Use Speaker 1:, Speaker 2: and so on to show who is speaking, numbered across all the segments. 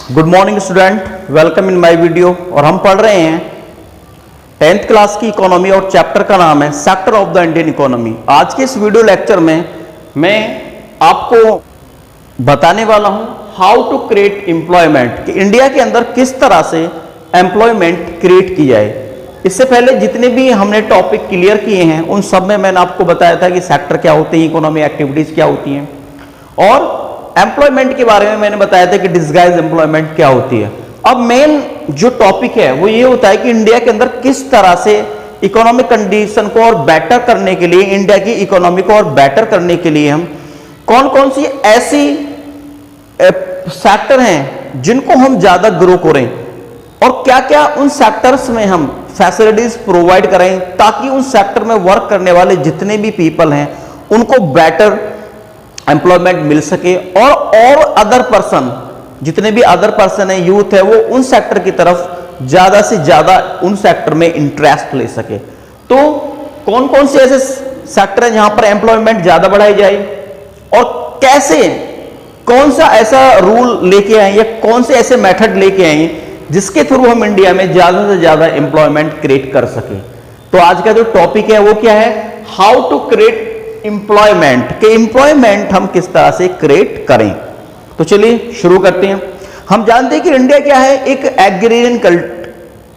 Speaker 1: Good morning student, welcome in my video. और हम पढ़ रहे हैं 10th क्लास की इकोनॉमी और चैप्टर का नाम है sector of the Indian economy. आज के इस वीडियो लेक्चर में मैं आपको बताने वाला हूं हाउ टू क्रिएट एम्प्लॉयमेंट, कि इंडिया के अंदर किस तरह से एम्प्लॉयमेंट क्रिएट की जाए। इससे पहले जितने भी हमने टॉपिक क्लियर किए हैं उन सब में मैंने आपको बताया था कि सेक्टर क्या होते हैं, इकोनॉमी एक्टिविटीज क्या होती हैं, और एम्प्लॉयमेंट के बारे में मैंने बताया था कि डिस्गाइज एम्प्लॉयमेंट क्या होती है। अब मेन जो टॉपिक है वो ये होता है कि इंडिया के अंदर किस तरह से इकोनॉमिक कंडीशन को और बेटर करने के लिए, इंडिया की इकोनॉमी को और बेटर करने के लिए हम कौन कौन सी ऐसी सेक्टर हैं जिनको हम ज्यादा ग्रो करें, और क्या क्या उन सेक्टर्स में हम फैसिलिटीज प्रोवाइड करें ताकि उन सेक्टर में वर्क करने वाले जितने भी पीपल हैं उनको बेटर एम्प्लॉयमेंट मिल सके, और अदर पर्सन, जितने भी अदर पर्सन है, यूथ है, वो उन सेक्टर की तरफ ज्यादा से ज्यादा उन सेक्टर में इंटरेस्ट ले सके। तो कौन कौन से ऐसे सेक्टर हैं जहां पर एम्प्लॉयमेंट ज्यादा बढ़ाई जाए, और कैसे, कौन सा ऐसा रूल लेके आए या कौन से ऐसे मेथड लेके आए जिसके थ्रू हम इंडिया में ज्यादा से ज्यादा एम्प्लॉयमेंट क्रिएट कर सके। तो आज का जो टॉपिक है वो क्या है, हाउ टू क्रिएट एम्प्लॉयमेंट, के एम्प्लॉयमेंट हम किस तरह से क्रिएट करें। तो चलिए शुरू करते हैं। हम जानते हैं कि इंडिया क्या है, एक एग्रीरियन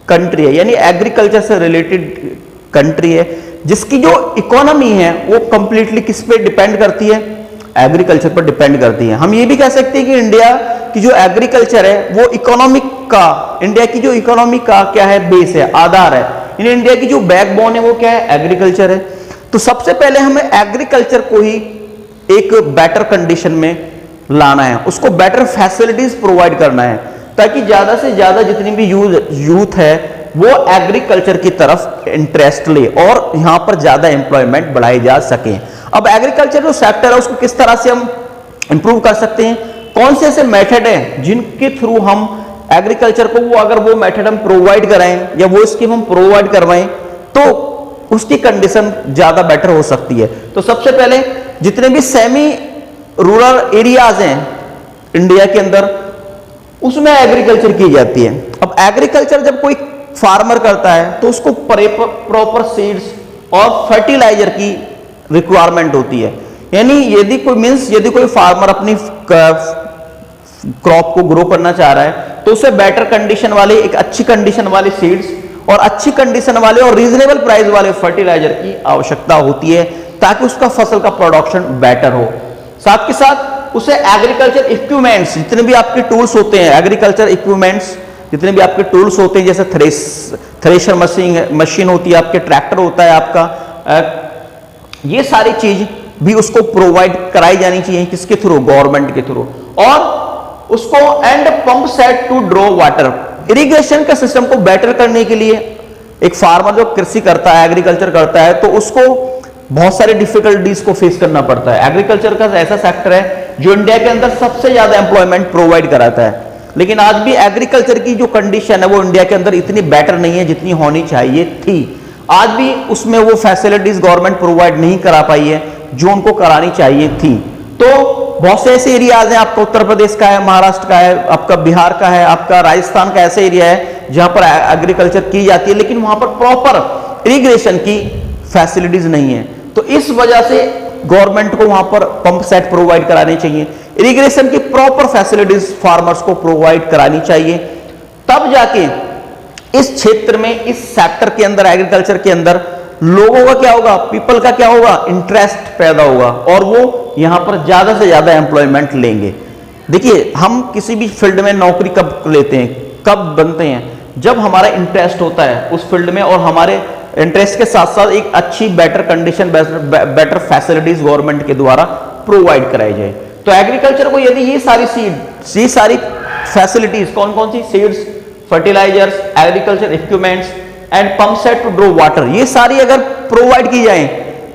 Speaker 1: कंट्री है, यानी एग्रीकल्चर से रिलेटेड कंट्री है, जिसकी जो इकोनॉमी है वो कंप्लीटली किस पे डिपेंड करती है, एग्रीकल्चर पर डिपेंड करती है। हम ये भी कह सकते हैं कि इंडिया की जो एग्रीकल्चर है वो इकोनॉमिक का, इंडिया की जो इकोनॉमी का क्या है, बेस है, आधार है। यानी इंडिया की जो बैकबोन है वो क्या है, एग्रीकल्चर है। तो सबसे पहले हमें एग्रीकल्चर को ही एक बेटर कंडीशन में लाना है, उसको बेटर फैसिलिटीज प्रोवाइड करना है ताकि ज्यादा से ज्यादा जितनी भी यूथ है वो एग्रीकल्चर की तरफ इंटरेस्ट ले और यहां पर ज्यादा एम्प्लॉयमेंट बढ़ाई जा सके। अब एग्रीकल्चर जो सेक्टर है उसको किस तरह से हम इंप्रूव कर सकते हैं, कौन से ऐसे मेथड हैं जिनके थ्रू हम एग्रीकल्चर को, वो अगर वो मेथड हम प्रोवाइड कराएं या वो स्कीम हम प्रोवाइड करवाएं तो उसकी कंडीशन ज्यादा बेटर हो सकती है। तो सबसे पहले जितने भी सेमी रूरल एरियाज हैं इंडिया के अंदर उसमें एग्रीकल्चर की जाती है। अब एग्रीकल्चर जब कोई फार्मर करता है तो उसको प्रॉपर सीड्स और फर्टिलाइजर की रिक्वायरमेंट होती है। यानी यदि कोई फार्मर अपनी क्रॉप को ग्रो करना चाह रहा है तो उसे बेटर कंडीशन वाले, एक अच्छी कंडीशन वाले सीड्स और अच्छी कंडीशन वाले और रीजनेबल प्राइस वाले फर्टिलाइजर की आवश्यकता होती है ताकि उसका फसल का प्रोडक्शन बेटर हो। साथ के साथ उसे एग्रीकल्चर इक्विपमेंट्स, जितने भी आपके टूल्स होते हैं, एग्रीकल्चर इक्विपमेंट्स जितने भी आपके टूल्स होते हैं, जैसे थ्रेशर मशीन होती है, आपके ट्रैक्टर होता है आपका, ये सारी चीज भी उसको प्रोवाइड कराई जानी चाहिए। किसके थ्रू, गवर्नमेंट के थ्रू। और उसको and pump set to draw water, irrigation का सिस्टम को बेटर करने के लिए एक फार्मर जो कृषि करता है, एग्रीकल्चर करता है, तो उसको बहुत सारी डिफिकल्टीज को फेस करना पड़ता है। एग्रीकल्चर का ऐसा सेक्टर है जो इंडिया के अंदर सबसे ज्यादा एम्प्लॉयमेंट प्रोवाइड कराता है, लेकिन आज भी एग्रीकल्चर की जो कंडीशन है वो इंडिया के अंदर इतनी बेटर नहीं है जितनी होनी चाहिए थी। आज भी उसमें वो फैसिलिटीज गवर्नमेंट प्रोवाइड नहीं करा पाई है जो उनको करानी चाहिए थी। तो बहुत से ऐसे एरियाज हैं, आपका उत्तर प्रदेश का है, महाराष्ट्र का है, आपका बिहार का है, आपका राजस्थान का ऐसा एरिया है जहां पर एग्रीकल्चर की जाती है, लेकिन वहां पर प्रॉपर इरिगेशन की फैसिलिटीज नहीं है। तो इस वजह से गवर्नमेंट को वहां पर पंप सेट प्रोवाइड कराने चाहिए, इरिगेशन की प्रॉपर फैसिलिटीज फार्मर्स को प्रोवाइड करानी चाहिए, तब जाके इस क्षेत्र में, इस सेक्टर के अंदर, एग्रीकल्चर के अंदर लोगों का क्या होगा, पीपल का क्या होगा, इंटरेस्ट पैदा होगा और वो यहां पर ज्यादा से ज्यादा एम्प्लॉयमेंट लेंगे। देखिए, हम किसी भी फील्ड में नौकरी कब लेते हैं, कब बनते हैं, जब हमारा इंटरेस्ट होता है उस फील्ड में और हमारे इंटरेस्ट के साथ साथ एक अच्छी better condition, better facilities government के द्वारा प्रोवाइड कराई जाए। तो एग्रीकल्चर को यदि ये सारी फैसिलिटीज, कौन कौन सी, seeds, fertilisers, agriculture equipments and pump set to draw water, ये सारी अगर प्रोवाइड की जाए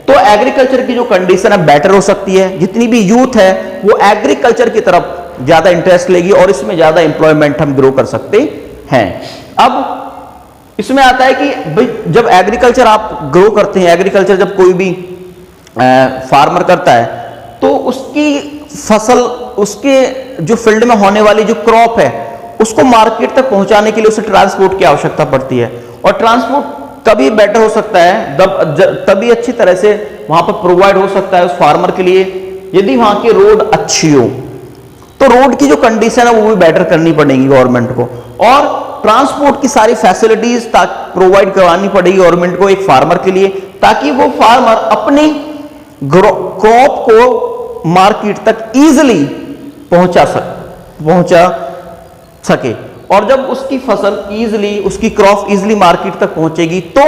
Speaker 1: तो एग्रीकल्चर की जो कंडीशन है बेटर हो सकती है। जितनी भी यूथ है वो एग्रीकल्चर की तरफ ज्यादा इंटरेस्ट लेगी और इसमें ज्यादा एम्प्लॉयमेंट हम ग्रो कर सकते हैं। अब इसमें आता है कि जब एग्रीकल्चर आप ग्रो करते हैं, एग्रीकल्चर जब कोई भी फार्मर करता है तो उसकी फसल, उसके जो फील्ड में होने वाली जो क्रॉप है उसको मार्केट तक पहुंचाने के लिए उसे ट्रांसपोर्ट की आवश्यकता पड़ती है, और ट्रांसपोर्ट तभी बेटर हो सकता है, तभी अच्छी तरह से वहां पर प्रोवाइड हो सकता है उस फार्मर के लिए यदि वहां की रोड अच्छी हो। तो रोड की जो कंडीशन है वो भी बेटर करनी पड़ेगी गवर्नमेंट को, और ट्रांसपोर्ट की सारी फैसिलिटीज प्रोवाइड करवानी पड़ेगी गवर्नमेंट को एक फार्मर के लिए, ताकि वो फार्मर अपनी क्रॉप को मार्केट तक इजीली पहुंचा सके। और जब उसकी फसल इजीली, उसकी क्रॉप इजीली मार्केट तक पहुंचेगी तो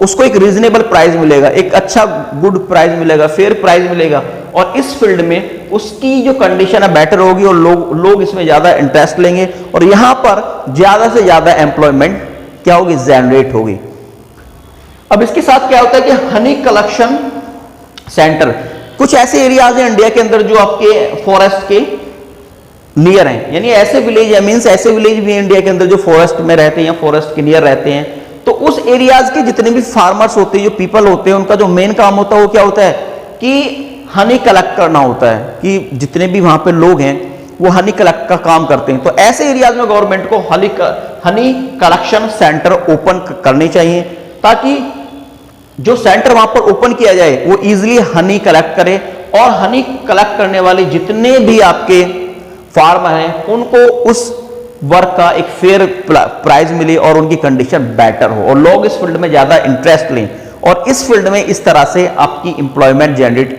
Speaker 1: उसको एक रीजनेबल प्राइस मिलेगा, एक अच्छा गुड प्राइस मिलेगा, फेयर प्राइस मिलेगा, और इस फील्ड में उसकी जो कंडीशन है बेटर होगी और लोग इसमें ज्यादा इंटरेस्ट लेंगे, और यहां पर ज्यादा से ज्यादा एम्प्लॉयमेंट क्या होगी, जनरेट होगी। अब इसके साथ क्या होता है कि हनी कलेक्शन सेंटर, कुछ ऐसे एरियाज हैं इंडिया के अंदर जो आपके फॉरेस्ट के नियर हैं, यानी ऐसे विलेज है, मींस ऐसे विलेज भी इंडिया के अंदर जो फॉरेस्ट में रहते हैं, फॉरेस्ट के नियर रहते हैं। तो उस एरियाज के जितने भी फार्मर्स होते हैं, जो पीपल होते हैं, उनका जो मेन काम होता है वो क्या होता है कि हनी कलेक्ट करना होता है, कि जितने भी वहां पे लोग हैं वो हनी कलेक्ट का काम करते हैं। तो ऐसे एरियाज में गवर्नमेंट को हनी कलेक्शन सेंटर ओपन करने चाहिए, ताकि जो सेंटर वहां पर ओपन किया जाए वो इजीली हनी कलेक्ट करे, और हनी कलेक्ट करने वाले जितने भी आपके फार्मर हैं उनको उस वर्क का एक फेयर प्राइस मिले और उनकी कंडीशन बेटर हो, और लोग इस फील्ड में ज्यादा इंटरेस्ट लें, और इस फील्ड में इस तरह से आपकी एम्प्लॉयमेंट जनरेट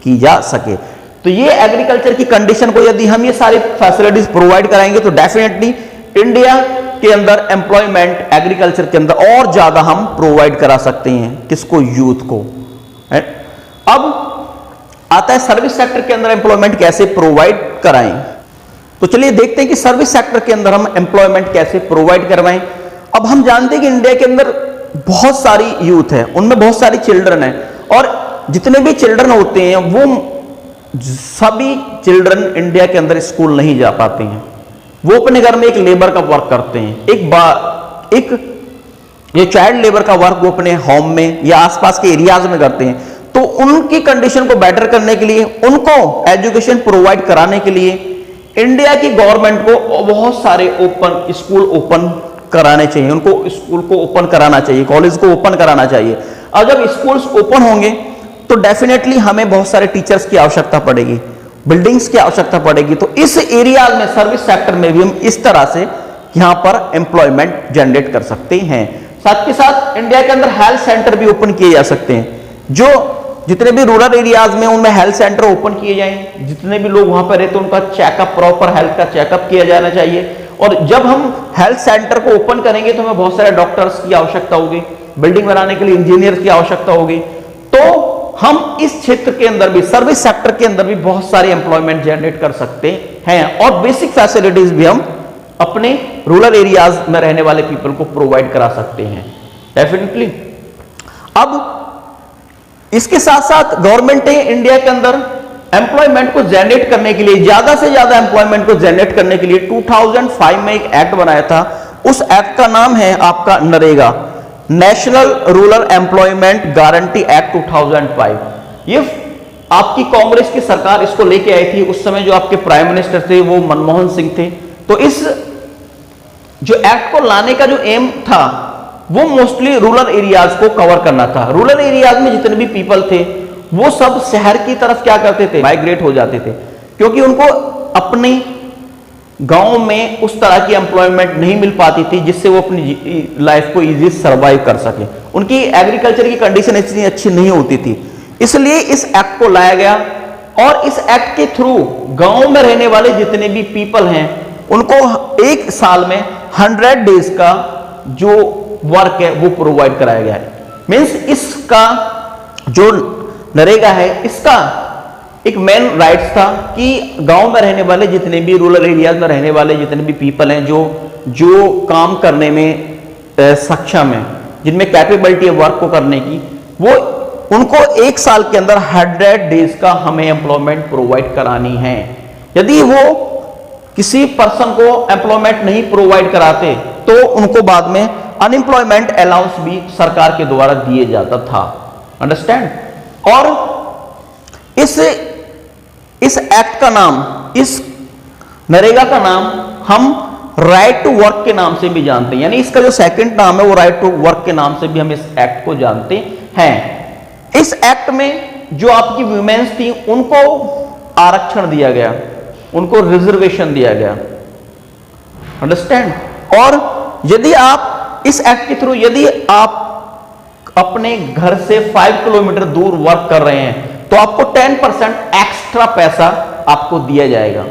Speaker 1: की जा सके। तो ये एग्रीकल्चर की कंडीशन को यदि हम ये सारी फैसिलिटीज प्रोवाइड कराएंगे तो डेफिनेटली इंडिया के अंदर एम्प्लॉयमेंट एग्रीकल्चर के अंदर और ज्यादा हम प्रोवाइड करा सकते हैं, किसको, यूथ को। अब आता है सर्विस सेक्टर के अंदर एम्प्लॉयमेंट कैसे प्रोवाइड कराएं। तो चलिए देखते हैं कि सर्विस सेक्टर के अंदर हम एम्प्लॉयमेंट कैसे प्रोवाइड करवाएं। अब हम जानते हैं कि इंडिया के अंदर बहुत सारी यूथ है, उनमें बहुत सारी चिल्ड्रन है, और जितने भी चिल्ड्रन होते हैं वो सभी चिल्ड्रन इंडिया के अंदर स्कूल नहीं जा पाते हैं, वो अपने घर में एक लेबर का वर्क करते हैं, एक ये चाइल्ड लेबर का वर्क वो अपने होम में या आसपास के एरियाज में करते हैं। तो उनकी कंडीशन को बेटर करने के लिए, उनको एजुकेशन प्रोवाइड कराने के लिए इंडिया की गवर्नमेंट को बहुत सारे स्कूल ओपन कराने चाहिए, उनको स्कूल को ओपन कराना चाहिए, कॉलेज को ओपन कराना चाहिए। और जब स्कूल्स ओपन होंगे तो डेफिनेटली हमें बहुत सारे टीचर्स की आवश्यकता पड़ेगी, बिल्डिंग्स की आवश्यकता पड़ेगी। तो इस एरिया में, सर्विस सेक्टर में भी हम इस तरह से यहां पर एम्प्लॉयमेंट जनरेट कर सकते हैं। साथ के साथ इंडिया के अंदर हेल्थ सेंटर भी ओपन किए जा सकते हैं, जो जितने भी रूरल एरियाज में उनमें हेल्थ सेंटर ओपन किए जाएं, जितने भी लोग वहां पर रहते हैं उनका चेकअप, प्रॉपर हेल्थ का चेकअप किया जाना चाहिए। और जब हम हेल्थ सेंटर को ओपन करेंगे तो हमें बहुत सारे डॉक्टर्स की आवश्यकता होगी, बिल्डिंग बनाने के लिए इंजीनियर की आवश्यकता होगी। तो हम इस क्षेत्र के अंदर भी, सर्विस सेक्टर के अंदर भी बहुत सारे एम्प्लॉयमेंट जनरेट कर सकते हैं, और बेसिक फैसिलिटीज भी हम अपने रूरल एरियाज में रहने वाले पीपल को प्रोवाइड करा सकते हैं डेफिनेटली। अब इसके साथ साथ गवर्नमेंट ने इंडिया के अंदर एम्प्लॉयमेंट को जनरेट करने के लिए, ज्यादा से ज्यादा एम्प्लॉयमेंट को जनरेट करने के लिए 2005 में एक एक्ट बनाया था। उस एक्ट का नाम है आपका NREGA, national rural employment guarantee act 2005। ये आपकी कांग्रेस की सरकार इसको लेके आई थी, उस समय जो आपके प्राइम मिनिस्टर थे वो मनमोहन सिंह थे। तो इस जो एक्ट को लाने का जो एम था वो मोस्टली रूरल एरियाज को कवर करना था। रूरल एरियाज में जितने भी पीपल थे वो सब शहर की तरफ क्या करते थे, माइग्रेट हो जाते थे, क्योंकि उनको अपने गांव में उस तरह की एम्प्लॉयमेंट नहीं मिल पाती थी जिससे वो अपनी लाइफ को इजी सर्वाइव कर सके। उनकी एग्रीकल्चर की कंडीशन इतनी अच्छी नहीं होती थी, इसलिए इस एक्ट को लाया गया। और इस एक्ट के थ्रू गांव में रहने वाले जितने भी पीपल हैं उनको एक साल में 100 डेज का जो वर्क है वो प्रोवाइड कराया गया है। मींस इसका जो नरेगा है, इसका एक मेन राइट्स था कि गांव में रहने वाले जितने भी, रूरल एरियाज में रहने वाले जितने भी पीपल हैं जो काम करने में सक्षम है, जिनमें कैपेबिलिटी है वर्क को करने की, वो उनको एक साल के अंदर 100 डेज का हमें एम्प्लॉयमेंट प्रोवाइड करानी है। यदि वो किसी पर्सन को एम्प्लॉयमेंट नहीं प्रोवाइड कराते तो उनको बाद में अनएम्प्लॉयमेंट अलाउंस भी सरकार के द्वारा दिए जाता था। अंडरस्टैंड? और इस एक्ट का नाम, इस नरेगा का नाम हम राइट टू वर्क के नाम से भी जानते हैं, यानी इसका जो सेकंड नाम है वो राइट टू वर्क के नाम से भी हम इस एक्ट को जानते हैं। इस एक्ट में जो आपकी वुमेन्स थी उनको आरक्षण दिया गया, उनको रिजर्वेशन दिया गया, अंडरस्टैंड। और यदि आप इस एक्ट के थ्रू यदि आप अपने घर से 5 किलोमीटर दूर वर्क कर रहे हैं तो आपको 10% एक्स्ट्रा पैसा आपको दिया जाएगा।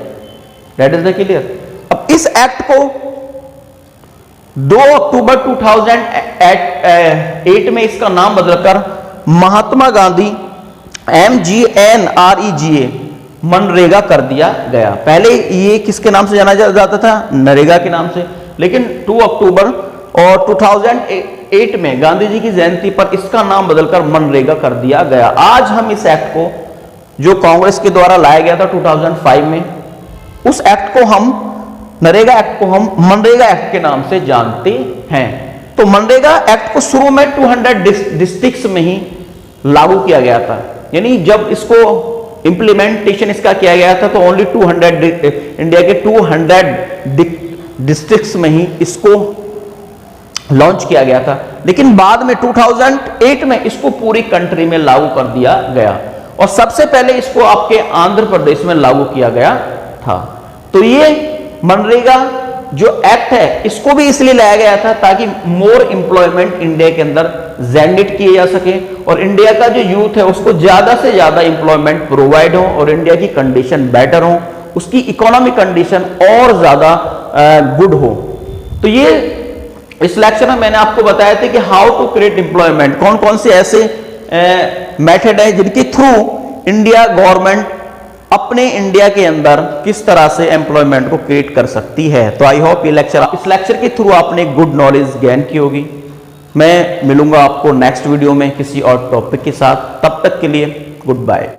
Speaker 1: That is the clear. अब इस एक्ट को 2 अक्टूबर 2008 में इसका नाम बदलकर महात्मा गांधी MGNREGA मनरेगा कर दिया गया। पहले ये किसके नाम से जाना जाता था? नरेगा के नाम से। लेकिन 2 अक्टूबर और 2008 में गांधी जी की जयंती पर इसका नाम बदलकर मनरेगा कर दिया गया। आज हम इस एक्ट को जो कांग्रेस के द्वारा लाया गया था 2005 में, उस एक्ट को हम नरेगा एक्ट को हम मनरेगा एक्ट के नाम से जानते हैं। तो मनरेगा एक्ट को शुरू में 200 डिस्ट्रिक्ट्स में ही लागू किया गया था, यानी जब इसको इंप्लीमेंटेशन इसका किया गया था तो ओनली 200 इंडिया के 200 डिस्ट्रिक्ट्स में ही इसको लॉन्च किया गया था। लेकिन बाद में 2008 में इसको पूरी कंट्री में लागू कर दिया गया और सबसे पहले इसको आपके आंध्र प्रदेश में लागू किया गया था। तो ये मनरेगा जो एक्ट है इसको भी इसलिए लाया गया था ताकि मोर एम्प्लॉयमेंट इंडिया के अंदर जनरेट किए जा सके और इंडिया का जो यूथ है उसको ज्यादा से ज्यादा एम्प्लॉयमेंट प्रोवाइड हो और इंडिया की कंडीशन बेटर हो, उसकी इकोनॉमिक कंडीशन और ज्यादा गुड हो। तो ये इस लेक्चर में मैंने आपको बताया था कि हाउ टू क्रिएट एम्प्लॉयमेंट, कौन कौन से ऐसे मेथड है जिनके थ्रू इंडिया गवर्नमेंट अपने इंडिया के अंदर किस तरह से एम्प्लॉयमेंट को क्रिएट कर सकती है। तो आई होप इस लेक्चर के थ्रू आपने गुड नॉलेज गेन की होगी। मैं मिलूंगा आपको नेक्स्ट वीडियो में किसी और टॉपिक के साथ, तब तक के लिए गुड बाय।